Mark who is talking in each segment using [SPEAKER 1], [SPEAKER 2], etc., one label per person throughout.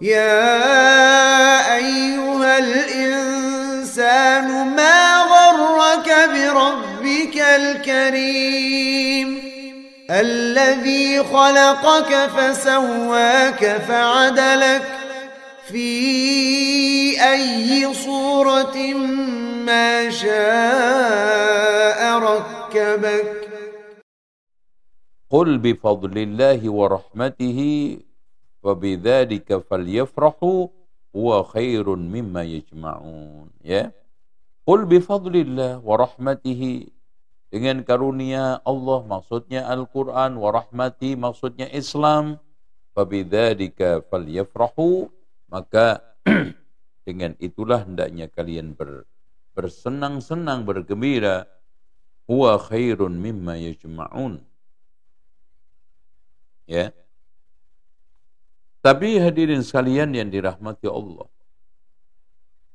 [SPEAKER 1] يا أيها الإنسان ما غرك بربك الكريم الذي خلقك فسواك فعدلك في أي صورة ما شاء ركبك
[SPEAKER 2] قل بفضل الله ورحمته وبذلك فليفرحوا هو خير مما يجمعون. Ya, qul bifadlillah wa rahmatihi, dengan karunia Allah maksudnya Al-Quran, wa rahmati maksudnya Islam, fabidzalika falyafrahu, maka dengan itulah hendaknya kalian bersenang-senang, bergembira, huwa khairun mimma yajma'un. Ya. Tapi hadirin sekalian yang dirahmati Allah,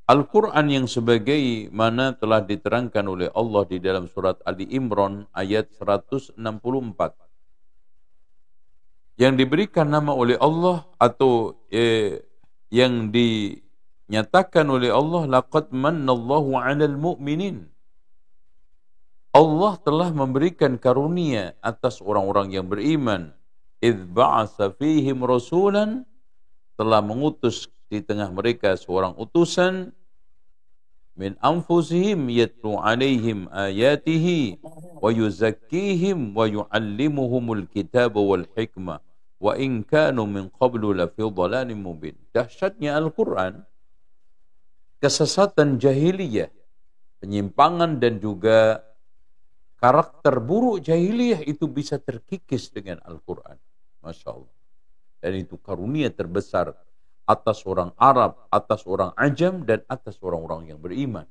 [SPEAKER 2] Al-Quran yang sebagaimana telah diterangkan oleh Allah di dalam surat Ali Imran ayat 164, yang diberikan nama oleh Allah atau yang dinyatakan oleh Allah, laqad mannallahu 'alal mu'minin. Allah telah memberikan karunia atas orang-orang yang beriman. Idz ba'atsa fihim rasulan, telah mengutus di tengah mereka seorang utusan, min anfusihim yatlu 'alaihim ayatihi wa yuzakkihim wa yu'allimuhumul kitaba wal hikmah wa in kanu min qablu lafi dhalalim mubin. Dahsyatnya Al-Quran, kesesatan jahiliyah, penyimpangan dan juga karakter buruk jahiliyah itu bisa terkikis dengan Al-Quran. Masya Allah. Dan itu karunia terbesar atas orang Arab, atas orang Ajam, dan atas orang-orang yang beriman.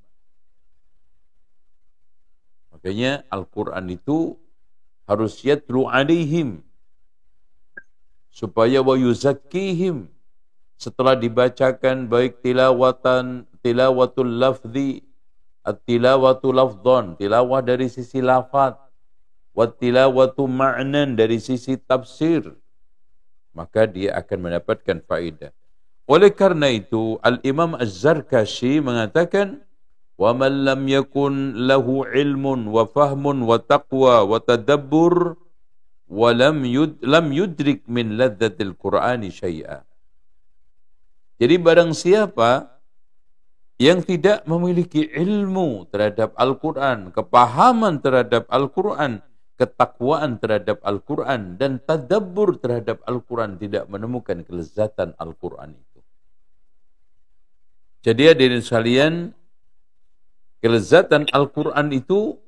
[SPEAKER 2] Makanya Al-Quran itu harus yatlu alaihim, supaya wa yuzakkihim, setelah dibacakan baik tilawatul lafzi, at-tilawatu lafdhan, tilawah dari sisi lafaz, wa tilawatu ma'nan dari sisi tafsir, maka dia akan mendapatkan faedah. Oleh karena itu Al-Imam Az-Zarkashi mengatakan, wa man lam yakun lahu ilmun wa fahmun wa taqwa wa tadabbur wa lam yudrik min ladzatil Qur'ani syai'a. Jadi barang siapa yang tidak memiliki ilmu terhadap Al-Quran, kepahaman terhadap Al-Quran, ketakwaan terhadap Al-Quran, dan tadabbur terhadap Al-Quran, tidak menemukan kelezatan Al-Quran itu. Jadi hadirin sekalian, kelezatan Al-Quran itu,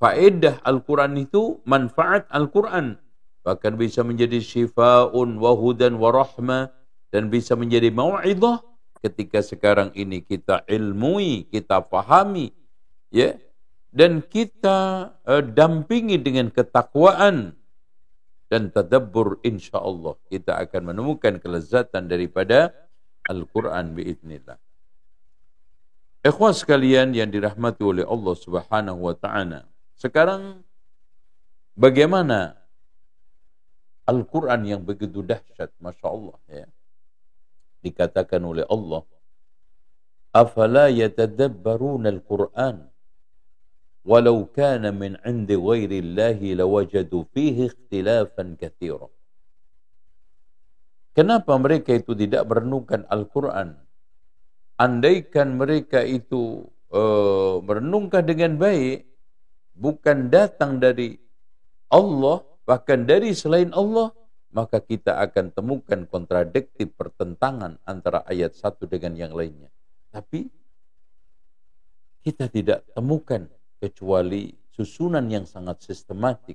[SPEAKER 2] faedah Al-Quran itu, manfaat Al-Quran, bahkan bisa menjadi syifa'un wa hudan wa rahmah, dan bisa menjadi mau'idhah ketika sekarang ini kita ilmui, kita pahami, ya, dan kita dampingi dengan ketakwaan dan tadabbur, insyaallah kita akan menemukan kelezatan daripada Al-Quran biiznillah. Ikhwan sekalian yang dirahmati oleh Allah Subhanahu wa taala, sekarang bagaimana Al-Quran yang begitu dahsyat, Masya Allah, ya. Dikatakan oleh Allah, afala yatadabbaruna al-Quran walau kana min 'indi ghairi Allahi lawajadu fihi ikhtilafan katsira. Kenapa mereka itu tidak merenungkan Al-Quran? Andaikan mereka itu merenungkan dengan baik, bukan datang dari Allah, bahkan dari selain Allah, maka kita akan temukan kontradiktif, pertentangan antara ayat satu dengan yang lainnya. Tapi kita tidak temukan kecuali susunan yang sangat sistematik,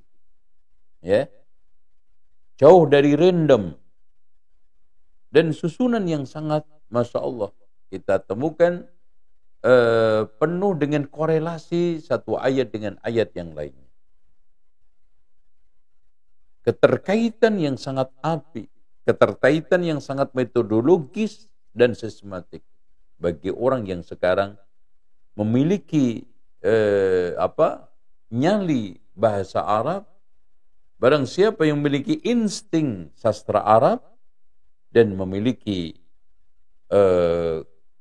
[SPEAKER 2] ya, jauh dari random, dan susunan yang sangat, Masya Allah, kita temukan penuh dengan korelasi satu ayat dengan ayat yang lainnya. Keterkaitan yang sangat apik, keterkaitan yang sangat metodologis dan sistematik. Bagi orang yang sekarang memiliki nyali bahasa Arab, barang siapa yang memiliki insting sastra Arab dan memiliki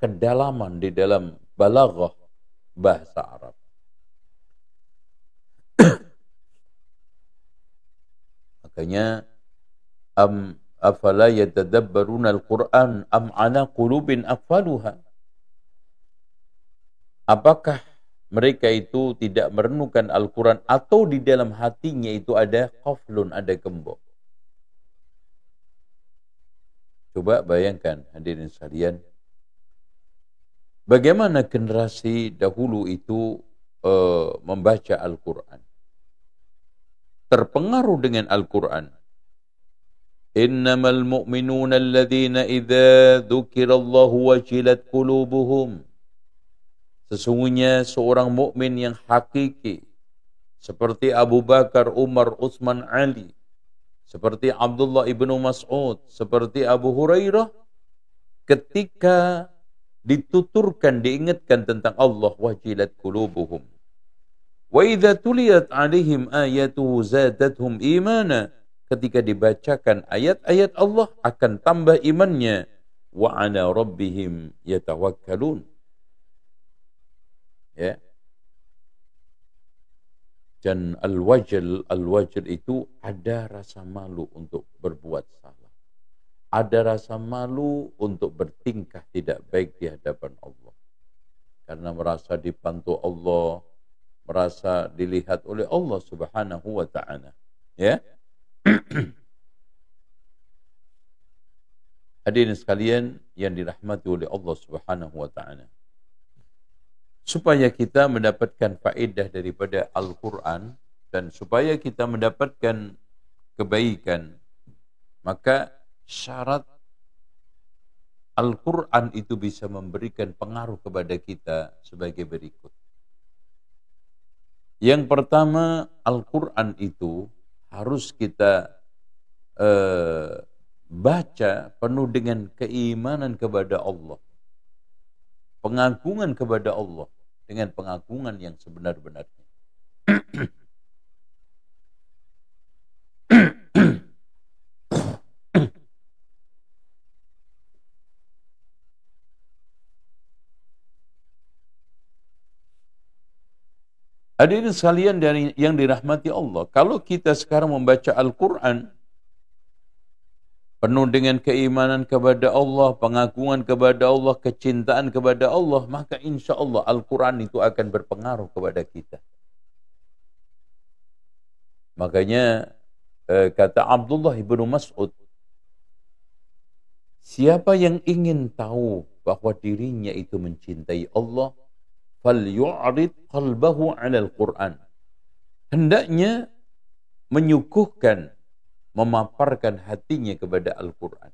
[SPEAKER 2] kedalaman di dalam balaghah bahasa Arab. Makanya afala yatadabbaruna al-Qur'an am ala qulubin aqfaluha. Apakah mereka itu tidak merenungkan Al-Quran atau di dalam hatinya itu ada qaflun, ada gembok. Coba bayangkan hadirin sekalian, bagaimana generasi dahulu itu membaca Al-Quran, terpengaruh dengan Al-Quran. Innamal mu'minuna alladhina idza dzukirallahu wajilat qulubuhum. Sesungguhnya seorang mukmin yang hakiki seperti Abu Bakar, Umar, Utsman, Ali, seperti Abdullah ibnu Mas'ud, seperti Abu Hurairah, ketika dituturkan, diingatkan tentang Allah, wajilat qulubuhum. Wa idza tuliyat alaihim ayatuhu zadatuhum imana. Ketika dibacakan ayat-ayat Allah akan tambah imannya. Wa ala rabbihim yatawakkalun. Ya. Dan al-wajl itu ada rasa malu untuk berbuat salah. Ada rasa malu untuk bertingkah tidak baik di hadapan Allah. Karena merasa dibantu Allah, merasa dilihat oleh Allah Subhanahu wa ta'ala. Ya. Hadirin sekalian yang dirahmati oleh Allah Subhanahu wa ta'ala. Supaya kita mendapatkan faedah daripada Al-Quran dan supaya kita mendapatkan kebaikan, maka syarat Al-Quran itu bisa memberikan pengaruh kepada kita sebagai berikut. Yang pertama, Al-Quran itu harus kita baca penuh dengan keimanan kepada Allah, pengagungan kepada Allah, dengan pengagungan yang sebenar-benarnya. Hadirin sekalian dari yang dirahmati Allah, kalau kita sekarang membaca Al-Quran penuh dengan keimanan kepada Allah, pengagungan kepada Allah, kecintaan kepada Allah, maka insya Allah Al-Quran itu akan berpengaruh kepada kita. Makanya kata Abdullah ibnu Mas'ud, siapa yang ingin tahu bahwa dirinya itu mencintai Allah, falyu'rid qalbahu 'alal Qur'an. Hendaknya menyuguhkan, memaparkan hatinya kepada Al-Quran.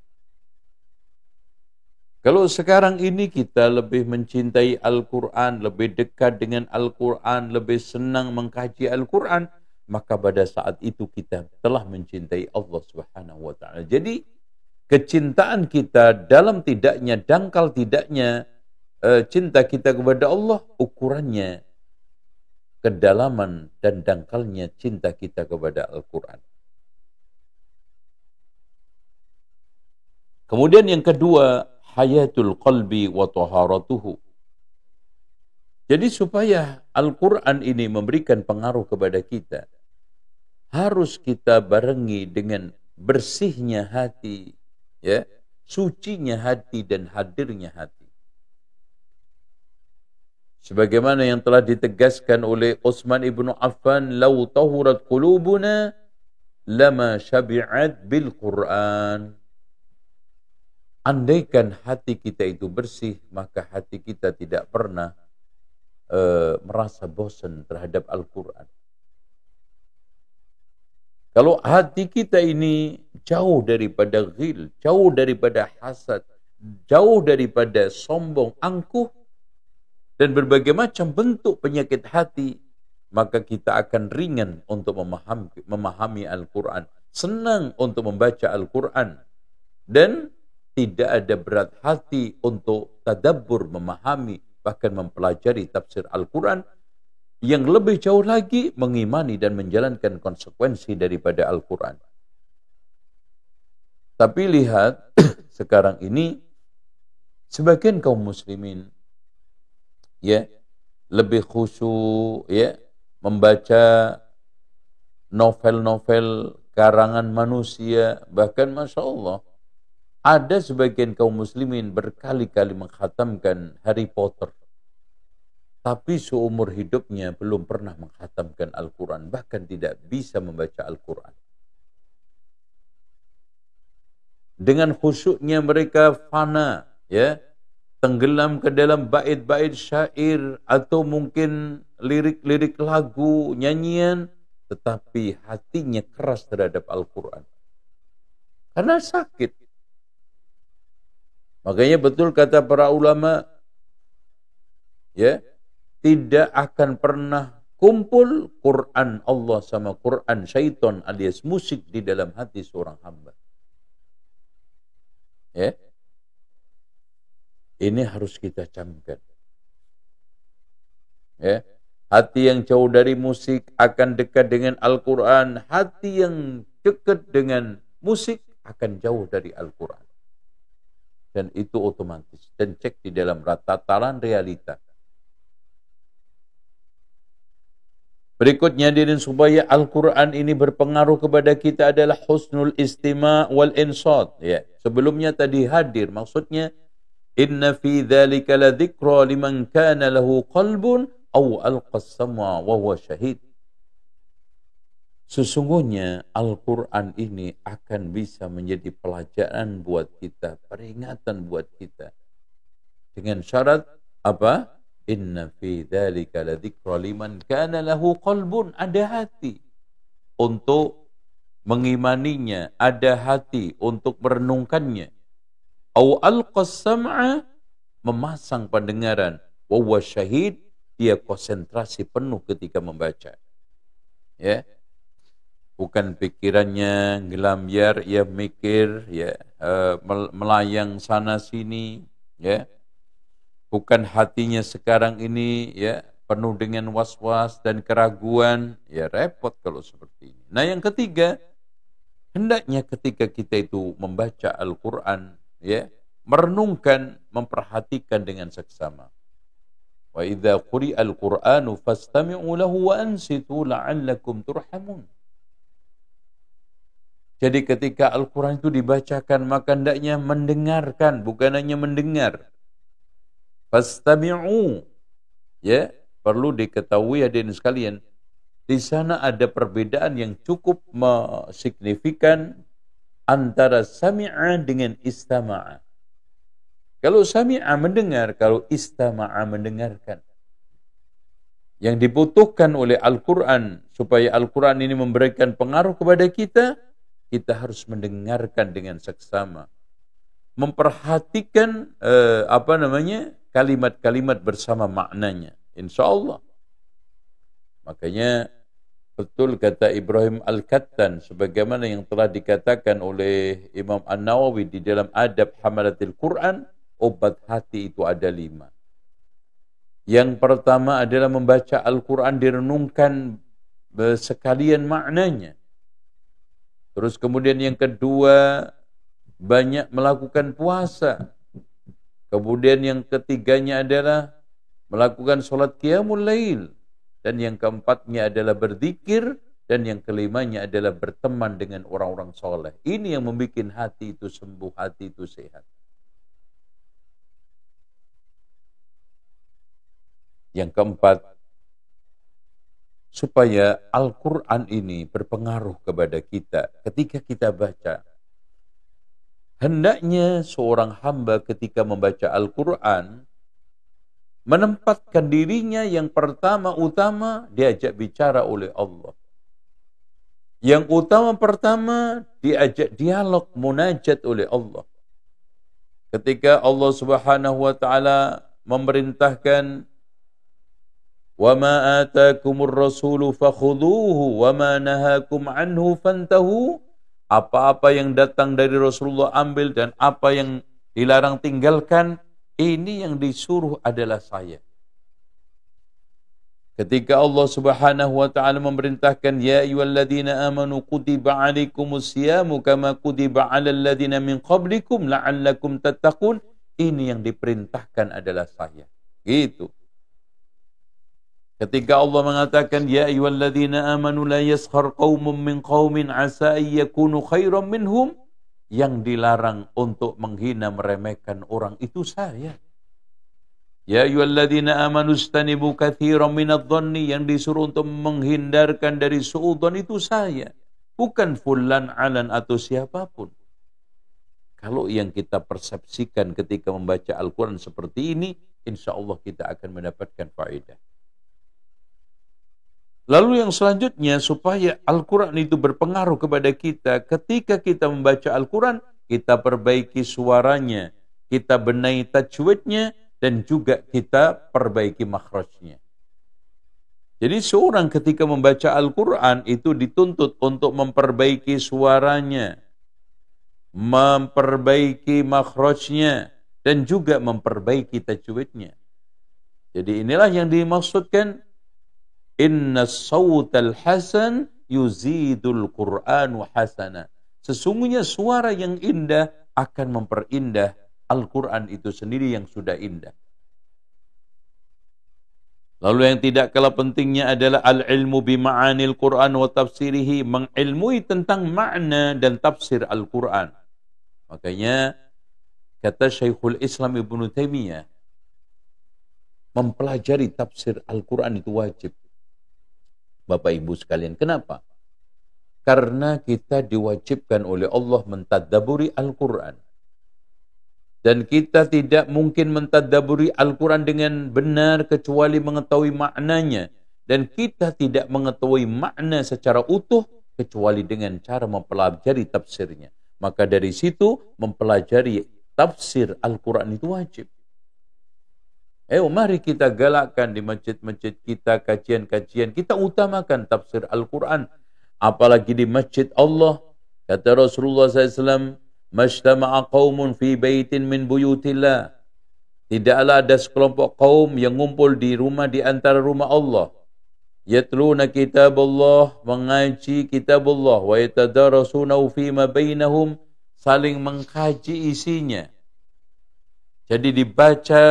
[SPEAKER 2] Kalau sekarang ini kita lebih mencintai Al-Quran, lebih dekat dengan Al-Quran, lebih senang mengkaji Al-Quran, maka pada saat itu kita telah mencintai Allah Subhanahu wa ta'ala. Jadi kecintaan kita dalam tidaknya, dangkal tidaknya cinta kita kepada Allah, ukurannya kedalaman dan dangkalnya cinta kita kepada Al-Quran. Kemudian yang kedua, hayatul qalbi wa taharatuhu. Jadi supaya Al-Quran ini memberikan pengaruh kepada kita, harus kita barengi dengan bersihnya hati, ya, sucinya hati dan hadirnya hati. Sebagaimana yang telah ditegaskan oleh Utsman ibnu Affan, "Lau tahurat qulubuna lama syabi'at bil Qur'an." Andaikan hati kita itu bersih, maka hati kita tidak pernah merasa bosan terhadap Al-Quran. Kalau hati kita ini jauh daripada ghil, jauh daripada hasad, jauh daripada sombong, angkuh, dan berbagai macam bentuk penyakit hati, maka kita akan ringan untuk memahami Al-Quran, senang untuk membaca Al-Quran, dan tidak ada berat hati untuk tadabbur, memahami, bahkan mempelajari tafsir Al-Quran. Yang lebih jauh lagi, mengimani dan menjalankan konsekuensi daripada Al-Quran. Tapi lihat, sekarang ini, Sebagian kaum muslimin ya lebih khusyuk ya membaca novel-novel karangan manusia, bahkan Masya Allah ada sebagian kaum muslimin berkali-kali mengkhatamkan Harry Potter, tapi seumur hidupnya belum pernah mengkhatamkan Al-Quran, bahkan tidak bisa membaca Al-Quran. Dengan khusyuknya mereka fana, ya, tenggelam ke dalam bait-bait syair atau mungkin lirik-lirik lagu, nyanyian, tetapi hatinya keras terhadap Al-Quran. Karena sakit. Makanya betul kata para ulama, ya, tidak akan pernah kumpul Quran Allah sama Quran syaitan alias musik di dalam hati seorang hamba. Ya. Ini harus kita camkan. Ya. Hati yang jauh dari musik akan dekat dengan Al-Quran. Hati yang dekat dengan musik akan jauh dari Al-Quran. Dan itu otomatis. Dan cek di dalam tataran realita. Berikutnya hadirin supaya Al-Quran ini berpengaruh kepada kita adalah husnul istima' wal insat. Ya. Sebelumnya tadi hadir. Maksudnya, inna fi dzalika ladzikra liman kana lahu qalbun aw alqas sam'a wa huwa syahid. Sesungguhnya Al-Quran ini akan bisa menjadi pelajaran buat kita, peringatan buat kita. Dengan syarat apa? Inna fi dzalika ladzikra liman kana lahu qalbun, ada hati untuk mengimaninya, ada hati untuk merenungkannya. Au alqas sam'a, memasang pendengaran, wa huwa syahid, dia konsentrasi penuh ketika membaca. Ya. Bukan pikirannya gelambyar, ya mikir, ya melayang sana sini, ya. Bukan hatinya sekarang ini ya penuh dengan was-was dan keraguan, ya repot kalau seperti ini. Nah, yang ketiga, hendaknya ketika kita itu membaca Al-Qur'an, ya, merenungkan, memperhatikan dengan seksama. Wa idza quri'al Qur'anu fastami'u lahu wa ansitu la'allakum turhamun. Jadi ketika Al-Quran itu dibacakan, maka hendaknya mendengarkan, bukan hanya mendengar. Fastami'u. Ya, perlu diketahui hadirin sekalian, di sana ada perbedaan yang cukup signifikan antara sami'a dengan istama'a. Kalau sami'a mendengar, kalau istama'a mendengarkan. Yang dibutuhkan oleh Al-Quran supaya Al-Quran ini memberikan pengaruh kepada kita, kita harus mendengarkan dengan seksama, memperhatikan kalimat-kalimat bersama maknanya, insya-Allah. Makanya betul kata Ibrahim Al-Kattan, sebagaimana yang telah dikatakan oleh Imam An-Nawawi di dalam Adab Hamalatil Quran, obat hati itu ada 5. Yang pertama adalah membaca Al-Quran direnungkan sekalian maknanya. Terus kemudian yang kedua, banyak melakukan puasa. Kemudian yang ketiganya adalah melakukan sholat qiyamul lail. Dan yang keempatnya adalah berzikir. Dan yang kelimanya adalah berteman dengan orang-orang soleh. Ini yang membuat hati itu sembuh, hati itu sehat. Yang keempat, supaya Al-Quran ini berpengaruh kepada kita ketika kita baca. Hendaknya seorang hamba ketika membaca Al-Quran menempatkan dirinya yang utama diajak bicara oleh Allah. Yang pertama diajak dialog, munajat oleh Allah. Ketika Allah Subhanahu wa taala memerintahkan وَمَا آتَاكُمُ الرَّسُولُ فَخُذُوهُ وَمَا نَهَاكُمْ عَنْهُ فَانْتَهُوا. Apa-apa yang datang dari Rasulullah ambil, dan apa yang dilarang tinggalkan. Ini yang disuruh adalah saya. Ketika Allah Subhanahu wa taala memerintahkan, ya ayyuhalladzina amanu kutiba 'alaikumus syiyamu kama kutiba 'alal ladzina min qablikum la'allakum tattaqun. Ini yang diperintahkan adalah saya. Gitu. Ketika Allah mengatakan, ya ayyuhalladzina amanu la yaskhar qaumun min qaumin asa ay yakunu khairan minhum, yang dilarang untuk menghina meremehkan orang itu saya. Ya ayyuhalladzina amanu istanibu katsiran minadh-dhanni, yang disuruh untuk menghindarkan dari suudzon itu saya, bukan fulan alan atau siapapun. Kalau yang kita persepsikan ketika membaca Al-Quran seperti ini, insya Allah kita akan mendapatkan faedah. Lalu yang selanjutnya, supaya Al-Quran itu berpengaruh kepada kita, ketika kita membaca Al-Quran, kita perbaiki suaranya, kita benahi tajwidnya, dan juga kita perbaiki makhrajnya. Jadi seorang ketika membaca Al-Quran itu dituntut untuk memperbaiki suaranya, memperbaiki makhrajnya, dan juga memperbaiki tajwidnya. Jadi inilah yang dimaksudkan, inna sawtal hasan yuzidul Qur'an hasana. Sesungguhnya suara yang indah akan memperindah Al-Quran itu sendiri yang sudah indah. Lalu yang tidak kalah pentingnya adalah al-ilmu bima'anil Quran wa tafsirihi, mengilmui tentang makna dan tafsir Al-Quran. Makanya kata Syekhul Islam Ibnu Taimiyah, mempelajari tafsir Al-Quran itu wajib. Bapak Ibu sekalian, kenapa? Karena kita diwajibkan oleh Allah mentadabburi Al-Quran. Dan kita tidak mungkin mentadabburi Al-Quran dengan benar kecuali mengetahui maknanya. Dan kita tidak mengetahui makna secara utuh kecuali dengan cara mempelajari tafsirnya. Maka dari situ mempelajari tafsir Al-Quran itu wajib. Mari kita galakkan di masjid-masjid kita, kajian-kajian. Kita utamakan tafsir Al-Quran. Apalagi di masjid Allah. Kata Rasulullah SAW, Majtama'a qaumun fi baitin min buyutillah. Tidaklah ada sekelompok kaum yang ngumpul di rumah di antara rumah Allah. Yatluna kitab Allah, mengaji kitab Allah. Wa yatadarasunahu fima bainahum, saling mengkaji isinya. Jadi dibaca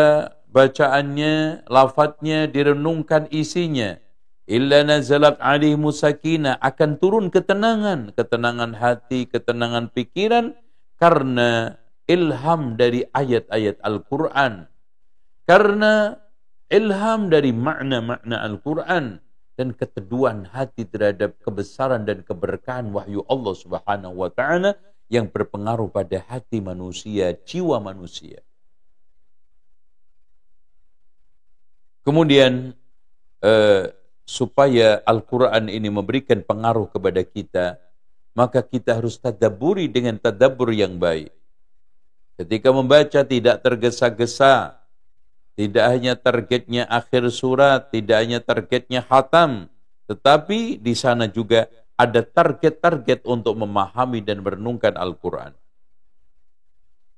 [SPEAKER 2] bacaannya, lafadznya, direnungkan isinya. Illa nazalat alaihimu sakinah, akan turun ketenangan, ketenangan hati, ketenangan pikiran, karena ilham dari ayat-ayat Al-Quran, karena ilham dari makna-makna Al-Quran, dan keteduhan hati terhadap kebesaran dan keberkahan wahyu Allah Subhanahu wa Ta'ala yang berpengaruh pada hati manusia, jiwa manusia. Kemudian supaya Al-Quran ini memberikan pengaruh kepada kita, maka kita harus tadabburi dengan tadabbur yang baik. Ketika membaca tidak tergesa-gesa, tidak hanya targetnya akhir surat, tidak hanya targetnya khatam, tetapi di sana juga ada target-target untuk memahami dan merenungkan Al-Quran.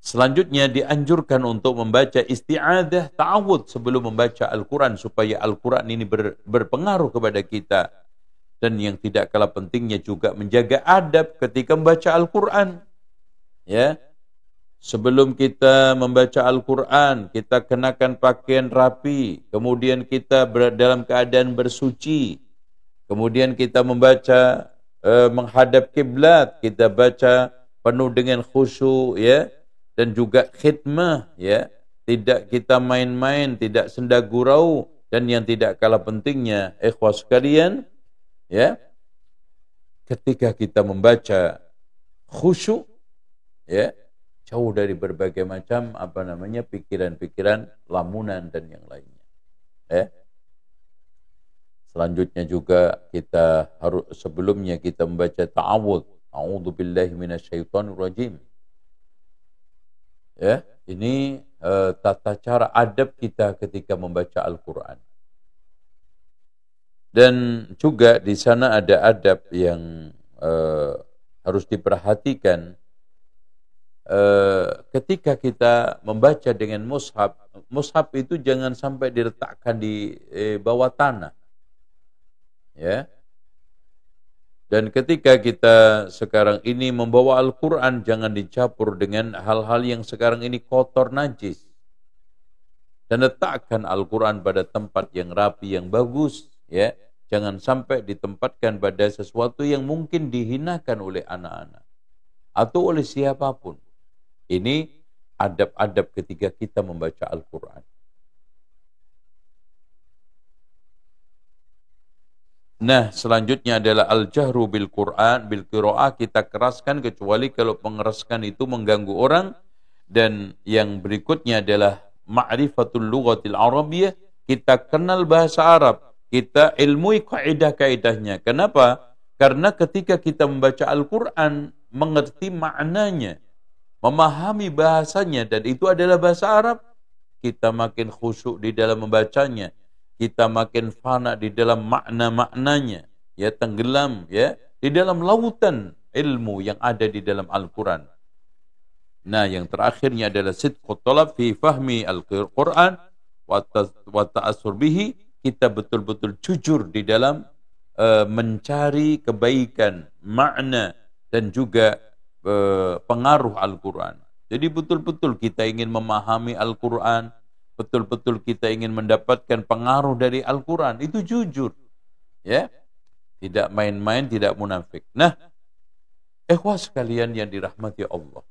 [SPEAKER 2] Selanjutnya dianjurkan untuk membaca isti'adah, ta'awudz sebelum membaca Al-Quran, supaya Al-Quran ini berpengaruh kepada kita. Dan yang tidak kalah pentingnya juga menjaga adab ketika membaca Al-Quran. Ya, sebelum kita membaca Al-Quran, kita kenakan pakaian rapi, kemudian kita dalam keadaan bersuci, kemudian kita membaca menghadap kiblat, kita baca penuh dengan khusyuk, ya, dan juga khidmah, ya, tidak kita main-main, tidak senda gurau, dan yang tidak kalah pentingnya, ikhwah sekalian, ya, ketika kita membaca khusyuk, ya, jauh dari berbagai macam pikiran-pikiran lamunan dan yang lainnya. Ya. Selanjutnya juga kita harus sebelumnya kita membaca ta'awudz. A'udzubillahi minasyaitonirrajim. Ya, ini tata cara adab kita ketika membaca Al-Quran. Dan juga di sana ada adab yang harus diperhatikan ketika kita membaca dengan mushaf. Mushaf itu jangan sampai diletakkan di bawah tanah, ya. Dan ketika kita sekarang ini membawa Al-Quran, jangan dicampur dengan hal-hal yang sekarang ini kotor najis. Dan letakkan Al-Quran pada tempat yang rapi, yang bagus. Ya, jangan sampai ditempatkan pada sesuatu yang mungkin dihinakan oleh anak-anak. Atau oleh siapapun. Ini adab-adab ketika kita membaca Al-Quran. Nah, selanjutnya adalah al-jahru bil Quran, bil qiraah, kita keraskan kecuali kalau pengeraskan itu mengganggu orang. Dan yang berikutnya adalah ma'rifatul lughatil arabiyyah, kita kenal bahasa Arab, kita ilmui kaidah-kaidahnya. Kenapa? Karena ketika kita membaca Al-Quran, mengerti maknanya, memahami bahasanya, dan itu adalah bahasa Arab, kita makin khusyuk di dalam membacanya. Kita makin fana di dalam makna-maknanya, ya, tenggelam ya di dalam lautan ilmu yang ada di dalam Al-Quran. Nah, yang terakhirnya adalah sidqut talab fi fahmi Al-Quran wa ta'assur bihi, kita betul-betul jujur di dalam mencari kebaikan, makna, dan juga pengaruh Al-Quran. Jadi betul-betul kita ingin memahami Al-Quran, betul-betul kita ingin mendapatkan pengaruh dari Al-Quran, itu jujur. Ya, tidak main-main, tidak munafik. Nah, ikhwah sekalian yang dirahmati Allah.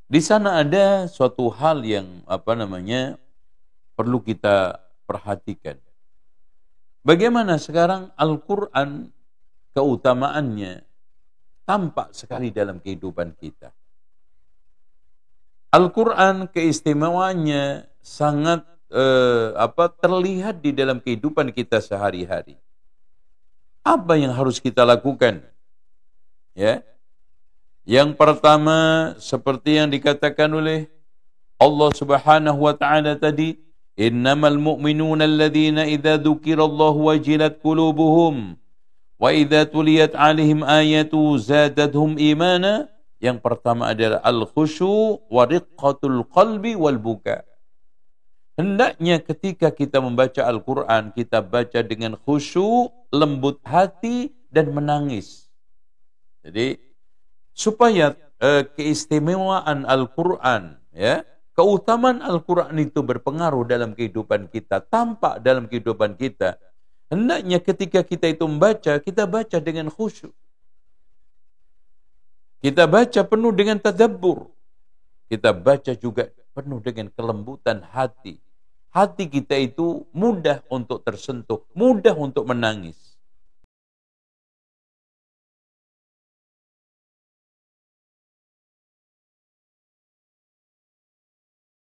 [SPEAKER 2] Di sana ada suatu hal yang perlu kita perhatikan. Bagaimana sekarang Al-Quran keutamaannya tampak sekali dalam kehidupan kita. Al-Quran keistimewaannya sangat terlihat di dalam kehidupan kita sehari-hari. Apa yang harus kita lakukan? Ya. Yang pertama, seperti yang dikatakan oleh Allah Subhanahu wa taala tadi, innamal mu'minuna alladhina idza dzukirallahu wajilat qulubuhum wa idza tuliyat 'alaihim ayatu zadatuhum imana. Yang pertama adalah al-khusyu' wa riqqatul qalbi wal buka. Hendaknya ketika kita membaca Al-Quran, kita baca dengan khusyuk, lembut hati, dan menangis. Jadi, supaya keistimewaan Al-Quran, ya, keutamaan Al-Quran itu berpengaruh dalam kehidupan kita, tampak dalam kehidupan kita. Hendaknya ketika kita itu membaca, kita baca dengan khusyuk. Kita baca penuh dengan tadabbur. Kita baca juga penuh dengan kelembutan hati. Hati kita itu mudah untuk tersentuh, mudah untuk menangis.